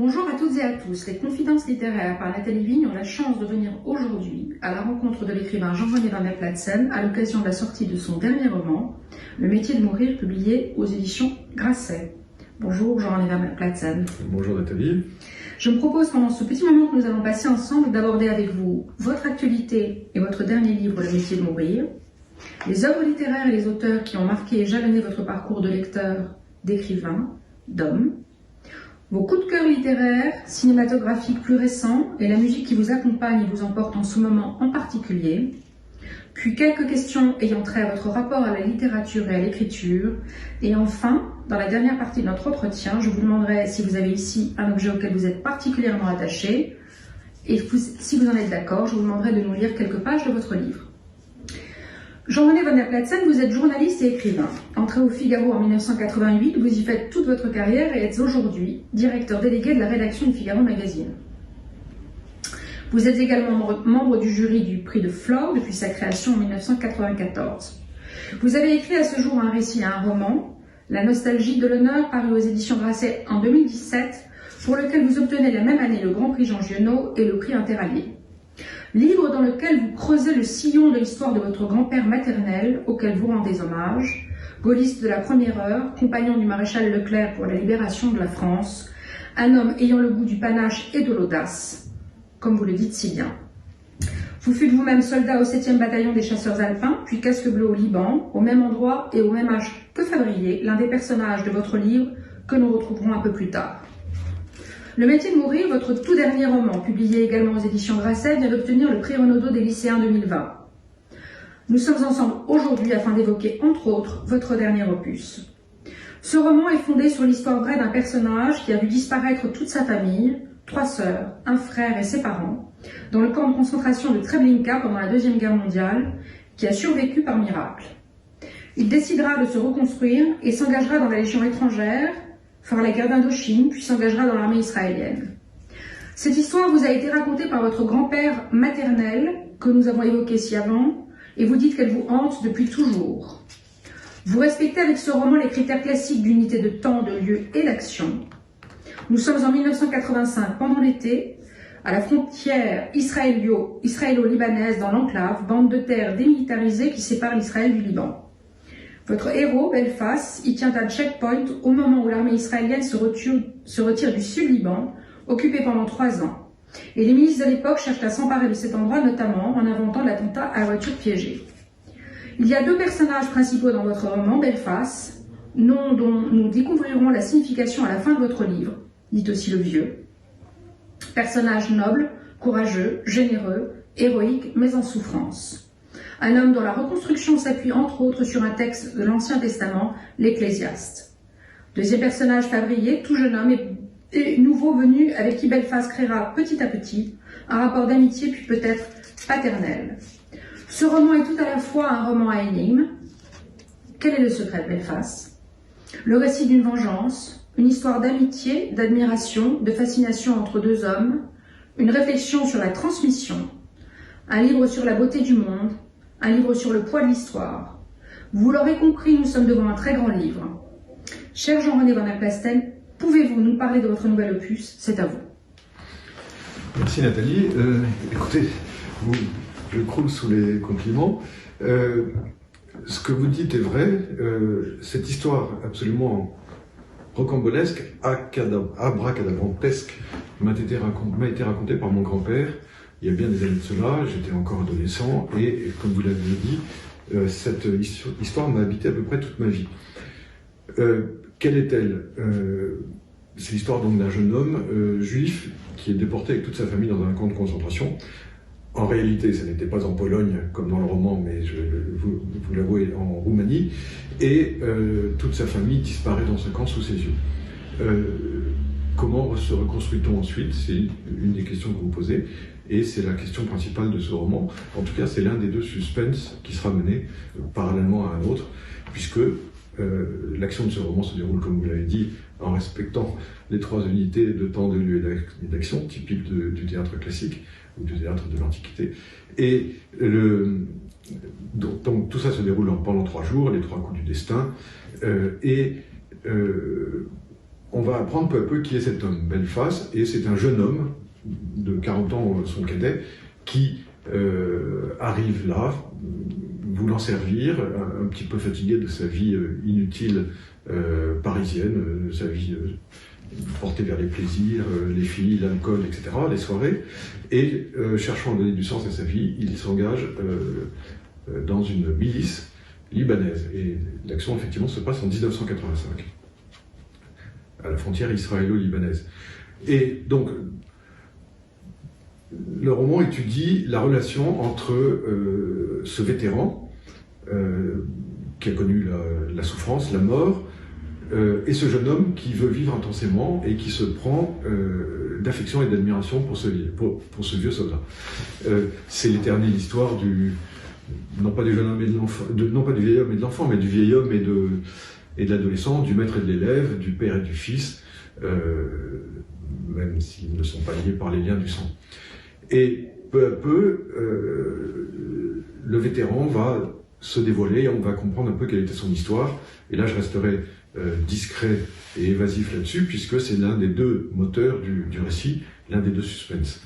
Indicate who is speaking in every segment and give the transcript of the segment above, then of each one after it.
Speaker 1: Bonjour à toutes et à tous. Les Confidences littéraires par Nathalie Vigne ont la chance de venir aujourd'hui à la rencontre de l'écrivain Jean-René Van der Platzen à l'occasion de la sortie de son dernier roman, Le métier de mourir, publié aux éditions Grasset. Bonjour Jean-René Van der Platzen.
Speaker 2: Bonjour Nathalie.
Speaker 1: Je me propose pendant ce petit moment que nous allons passer ensemble d'aborder avec vous votre actualité et votre dernier livre, Le métier de mourir, les œuvres littéraires et les auteurs qui ont marqué et jalonné votre parcours de lecteur, d'écrivain, d'homme, vos coups de cœur littéraires, cinématographiques plus récents et la musique qui vous accompagne et vous emporte en ce moment en particulier, puis quelques questions ayant trait à votre rapport à la littérature et à l'écriture, et enfin, dans la dernière partie de notre entretien, je vous demanderai si vous avez ici un objet auquel vous êtes particulièrement attaché, et si vous en êtes d'accord, je vous demanderai de nous lire quelques pages de votre livre. Jean-René Van der Platzen, vous êtes journaliste et écrivain. Entré au Figaro en 1988, vous y faites toute votre carrière et êtes aujourd'hui directeur délégué de la rédaction du Figaro Magazine. Vous êtes également membre du jury du prix de Flore depuis sa création en 1994. Vous avez écrit à ce jour un récit et un roman, La nostalgie de l'honneur, paru aux éditions Grasset en 2017, pour lequel vous obtenez la même année le Grand Prix Jean Giono et le prix Interallié. Livre dans lequel vous creusez le sillon de l'histoire de votre grand-père maternel, auquel vous rendez hommage, gaulliste de la première heure, compagnon du maréchal Leclerc pour la libération de la France, un homme ayant le goût du panache et de l'audace, comme vous le dites si bien. Vous fûtes vous-même soldat au 7e bataillon des chasseurs alpins, puis casque bleu au Liban, au même endroit et au même âge que Favrier, l'un des personnages de votre livre que nous retrouverons un peu plus tard. Le métier de mourir, votre tout dernier roman, publié également aux éditions Grasset, vient d'obtenir le prix Renaudot des lycéens 2020. Nous sommes ensemble aujourd'hui afin d'évoquer, entre autres, votre dernier opus. Ce roman est fondé sur l'histoire vraie d'un personnage qui a vu disparaître toute sa famille, 3 sœurs, un frère et ses parents, dans le camp de concentration de Treblinka pendant la Deuxième Guerre mondiale, qui a survécu par miracle. Il décidera de se reconstruire et s'engagera dans la Légion étrangère, fera la guerre d'Indochine, puis s'engagera dans l'armée israélienne. Cette histoire vous a été racontée par votre grand-père maternel, que nous avons évoqué ci avant, et vous dites qu'elle vous hante depuis toujours. Vous respectez avec ce roman les critères classiques d'unité de temps, de lieu et d'action. Nous sommes en 1985, pendant l'été, à la frontière israélo-libanaise dans l'enclave, bande de terre démilitarisée qui sépare l'Israël du Liban. Votre héros, Belfast, y tient un checkpoint au moment où l'armée israélienne se retire du Sud-Liban, occupé pendant 3 ans. Et les milices de l'époque cherchent à s'emparer de cet endroit, notamment en inventant l'attentat à la voiture piégée. Il y a 2 personnages principaux dans votre roman, Belfast, nom dont nous découvrirons la signification à la fin de votre livre, dit aussi le vieux. Personnage noble, courageux, généreux, héroïque, mais en souffrance. Un homme dont la reconstruction s'appuie entre autres sur un texte de l'Ancien Testament, l'Ecclésiaste. Deuxième personnage, Favrier, tout jeune homme et nouveau venu avec qui Belfast créera petit à petit un rapport d'amitié puis peut-être paternel. Ce roman est tout à la fois un roman à énigme. Quel est le secret de Belfast? Le récit d'une vengeance, une histoire d'amitié, d'admiration, de fascination entre 2 hommes, une réflexion sur la transmission, un livre sur la beauté du monde, un livre sur le poids de l'histoire. Vous l'aurez compris, nous sommes devant un très grand livre. Cher Jean-René Van der Platzen, pouvez-vous nous parler de votre nouvel opus? C'est à vous.
Speaker 2: Merci Nathalie. Écoutez, je croule sous les compliments. Ce que vous dites est vrai. Cette histoire absolument rocambolesque, abracadabrantesque, m'a été racontée par mon grand-père il y a bien des années de cela. J'étais encore adolescent et comme vous l'avez dit, cette histoire m'a habité à peu près toute ma vie. Quelle est-elle? C'est l'histoire donc d'un jeune homme juif qui est déporté avec toute sa famille dans un camp de concentration. En réalité, ça n'était pas en Pologne comme dans le roman, mais vous l'avouez, en Roumanie, et toute sa famille disparaît dans ce camp sous ses yeux. Comment se reconstruit-on ensuite? C'est une des questions que vous posez, et c'est la question principale de ce roman. En tout cas, c'est l'un des 2 suspens qui sera mené parallèlement à un autre, puisque l'action de ce roman se déroule, comme vous l'avez dit, en respectant les 3 unités de temps, de lieu et d'action, typiques du théâtre classique, ou du théâtre de l'Antiquité. Et donc tout ça se déroule pendant 3 jours, les 3 coups du destin, on va apprendre peu à peu qui est cet homme, Belfast, et c'est un jeune homme de 40 ans, son cadet, qui arrive là, voulant servir, un petit peu fatigué de sa vie inutile parisienne, sa vie portée vers les plaisirs, les filles, l'alcool, etc., les soirées, et cherchant à donner du sens à sa vie, il s'engage dans une milice libanaise. Et l'action, effectivement, se passe en 1985, à la frontière israélo-libanaise. Et donc, le roman étudie la relation entre ce vétéran, qui a connu la souffrance, la mort, et ce jeune homme qui veut vivre intensément et qui se prend d'affection et d'admiration pour ce vieux soldat. C'est l'éternelle histoire non pas du jeune homme et de l'enfant, non pas du vieil homme et de l'enfant, mais du vieil homme et de l'adolescent, du maître et de l'élève, du père et du fils, même s'ils ne sont pas liés par les liens du sang. Et peu à peu, le vétéran va se dévoiler et on va comprendre un peu quelle était son histoire. Et là, je resterai discret et évasif là-dessus, puisque c'est l'un des deux moteurs du récit, l'un des deux suspens.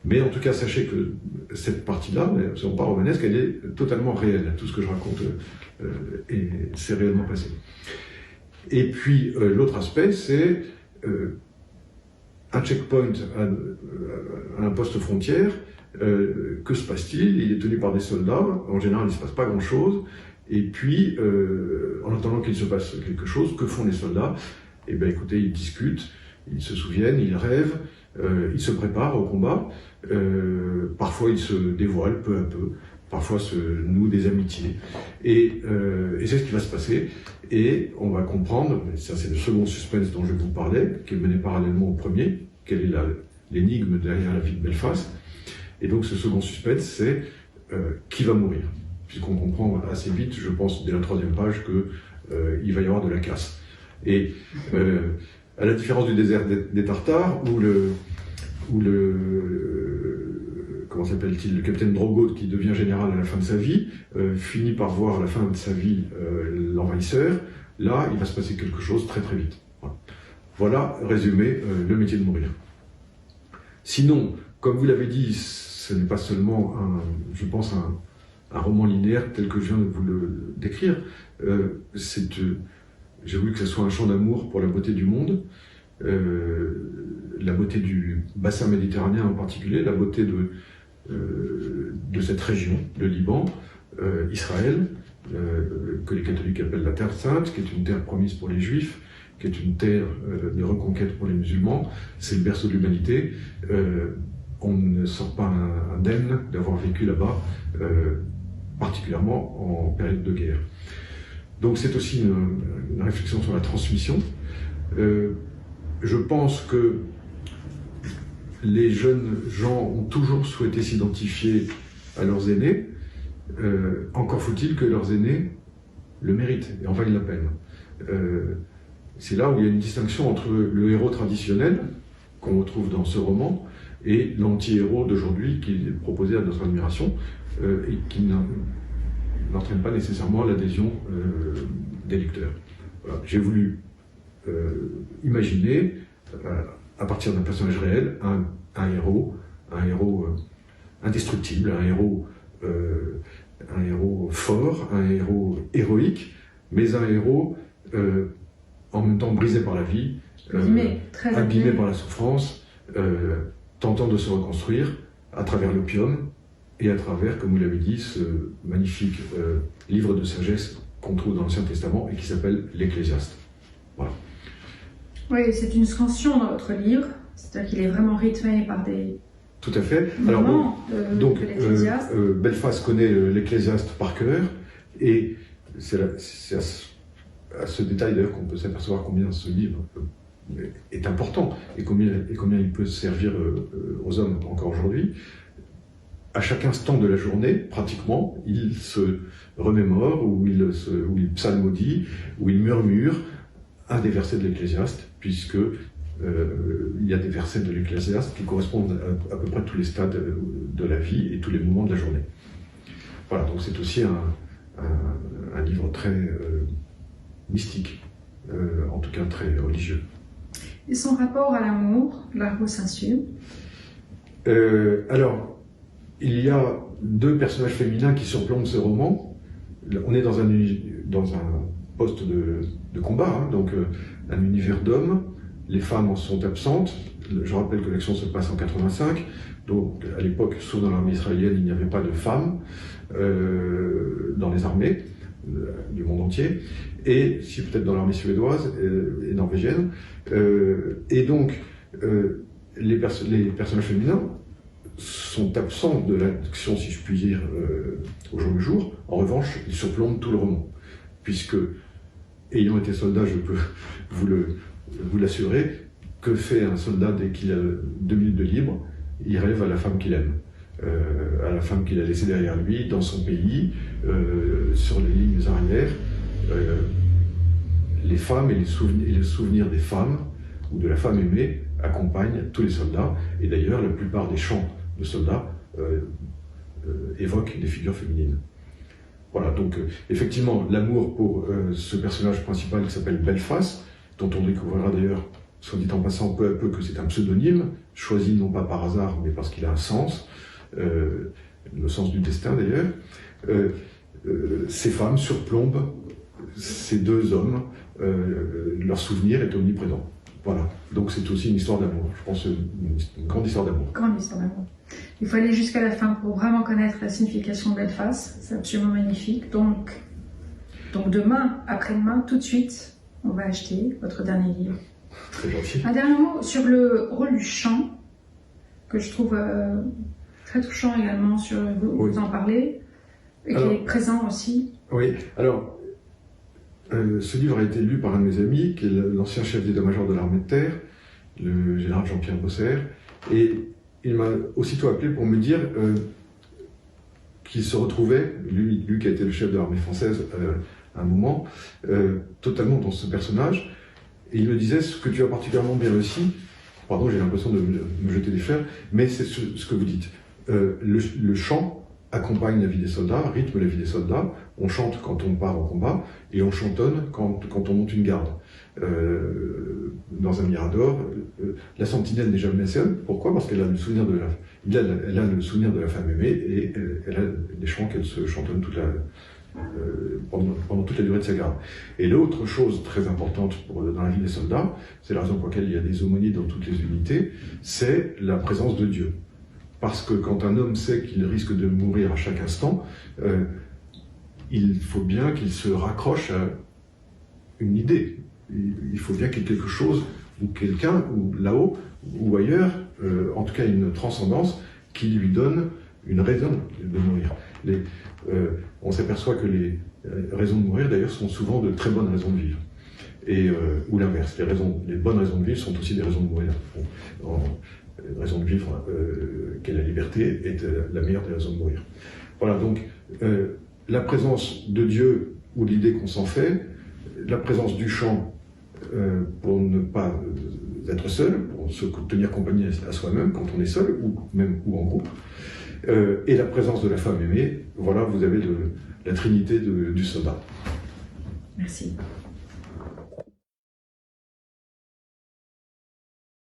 Speaker 2: Mais en tout cas, sachez que cette partie-là, si on part romanesque, elle est totalement réelle. Tout ce que je raconte c'est réellement passé. Et puis, l'autre aspect, c'est un checkpoint à un poste frontière. Que se passe-t-il? Il est tenu par des soldats. En général, il ne se passe pas grand-chose. Et puis, en attendant qu'il se passe quelque chose, que font les soldats? Eh bien, écoutez, ils discutent, ils se souviennent, ils rêvent, ils se préparent au combat. Parfois, ils se dévoilent peu à peu. Parfois, se nouent des amitiés. Et c'est ce qui va se passer. Et on va comprendre, ça c'est le second suspense dont je vous parlais, qui est mené parallèlement au premier, quelle est l'énigme derrière la vie de Belfast. Et donc, ce second suspense, c'est qui va mourir. Puisqu'on comprend assez vite, je pense, dès la 3e page, qu'il va y avoir de la casse. Et à la différence du désert des Tartares, où comment s'appelle-t-il, le capitaine Drogo, qui devient général à la fin de sa vie, finit par voir à la fin de sa vie l'envahisseur, là, il va se passer quelque chose très très vite. Voilà, résumé, le métier de mourir. Sinon, comme vous l'avez dit, ce n'est pas seulement, je pense, un roman linéaire tel que je viens de vous le décrire. J'ai voulu que ce soit un chant d'amour pour la beauté du monde, la beauté du bassin méditerranéen en particulier, la beauté de cette région, le Liban, Israël, que les catholiques appellent la Terre Sainte, qui est une terre promise pour les Juifs, qui est une terre de reconquête pour les musulmans. C'est le berceau de l'humanité. On ne sort pas indemne d'avoir vécu là-bas, particulièrement en période de guerre. Donc c'est aussi une réflexion sur la transmission. Je pense que les jeunes gens ont toujours souhaité s'identifier à leurs aînés. Encore faut-il que leurs aînés le méritent et en valent la peine. C'est là où il y a une distinction entre le héros traditionnel, qu'on retrouve dans ce roman, et l'anti-héros d'aujourd'hui qui est proposé à notre admiration et qui n'entraîne pas nécessairement l'adhésion des lecteurs. Voilà. J'ai voulu imaginer, à partir d'un personnage réel, un héros indestructible, un héros fort, un héros héroïque, mais un héros en même temps brisé par la vie, abîmé par la souffrance, tentant de se reconstruire à travers l'opium et à travers, comme vous l'avez dit, ce magnifique livre de sagesse qu'on trouve dans l'Ancien Testament et qui s'appelle l'Ecclésiaste. Voilà.
Speaker 1: Oui, c'est une scansion dans votre livre, c'est-à-dire qu'il est vraiment rythmé par des...
Speaker 2: Tout à fait.
Speaker 1: Alors,
Speaker 2: donc, Belfast connaît l'Ecclésiaste par cœur, et c'est à ce détail d'ailleurs qu'on peut s'apercevoir combien ce livre est important et combien il peut servir aux hommes encore aujourd'hui. À chaque instant de la journée, pratiquement, il se remémore, ou il psalmodie, ou il murmure un des versets de l'Ecclésiaste, puisque il y a des versets de l'Ecclésiaste qui correspondent à peu près tous les stades de la vie et tous les moments de la journée. Voilà, donc c'est aussi un livre très mystique, en tout cas très religieux.
Speaker 1: Et son rapport à l'amour, Largo Saint-Cyr?
Speaker 2: Alors, il y a deux personnages féminins qui surplombent ce roman. On est dans un poste de combat, hein, donc un univers d'hommes. Les femmes en sont absentes. Je rappelle que l'action se passe en 85. Donc, à l'époque, sauf dans l'armée israélienne, il n'y avait pas de femmes dans les armées du monde entier, et si peut-être dans l'armée suédoise et norvégienne. Et donc, les personnages féminins sont absents de l'action, si je puis dire, au jour le jour. En revanche, ils surplombent tout le roman, puisque, ayant été soldat, je peux vous l'assurer, que fait un soldat dès qu'il a 2 minutes de libre? Il rêve à la femme qu'il aime, à la femme qu'il a laissée derrière lui, dans son pays, sur les lignes arrières. Les femmes et les souvenirs des femmes, ou de la femme aimée, accompagnent tous les soldats. Et d'ailleurs, la plupart des chants de soldats évoquent des figures féminines. Voilà, donc effectivement, l'amour pour ce personnage principal qui s'appelle Belfast, dont on découvrira d'ailleurs, soit dit en passant peu à peu, que c'est un pseudonyme, choisi non pas par hasard, mais parce qu'il a un sens, le sens du destin d'ailleurs. Ces femmes surplombent ces deux hommes, leur souvenir est omniprésent. Voilà, donc c'est aussi une histoire d'amour, je pense une grande histoire d'amour.
Speaker 1: Grande histoire d'amour. Il faut aller jusqu'à la fin pour vraiment connaître la signification de Belfast, c'est absolument magnifique. Donc demain, après-demain, tout de suite, on va acheter votre dernier livre.
Speaker 2: Très gentil.
Speaker 1: Un dernier mot sur le rôle du chant, que je trouve très touchant également, vous en parlez, et qui est présent aussi. Oui,
Speaker 2: alors, ce livre a été lu par un de mes amis, qui est l'ancien chef d'état-major de l'armée de terre, le général Jean-Pierre Bosser, et il m'a aussitôt appelé pour me dire qu'il se retrouvait, lui qui a été le chef de l'armée française à un moment, totalement dans ce personnage. Et il me disait, ce que tu as particulièrement bien réussi, pardon, j'ai l'impression de me jeter des fleurs, mais c'est ce que vous dites. Le chant accompagne la vie des soldats, rythme la vie des soldats. On chante quand on part en combat, et on chantonne quand on monte une garde. Dans un mirador, la sentinelle n'est jamais seule. Pourquoi? Parce qu'elle a le souvenir elle a le souvenir de la femme aimée, et elle a des chants qu'elle se chantonne pendant toute la durée de sa garde. Et l'autre chose très importante dans la vie des soldats, c'est la raison pour laquelle il y a des aumôniers dans toutes les unités, c'est la présence de Dieu. Parce que quand un homme sait qu'il risque de mourir à chaque instant, il faut bien qu'il se raccroche à une idée. Il faut bien qu'il y ait quelque chose, ou quelqu'un, ou là-haut, ou ailleurs, en tout cas une transcendance, qui lui donne une raison de mourir. On s'aperçoit que les raisons de mourir, d'ailleurs, sont souvent de très bonnes raisons de vivre. Ou l'inverse, les bonnes raisons de vivre sont aussi des raisons de mourir. Raison de vivre, qu'est la liberté, est la meilleure des raisons de mourir. Voilà, donc la présence de Dieu, ou l'idée qu'on s'en fait, la présence du chant pour ne pas être seul, pour se tenir compagnie à soi-même quand on est seul, ou en groupe, et la présence de la femme aimée, voilà, vous avez la trinité du soldat.
Speaker 1: Merci.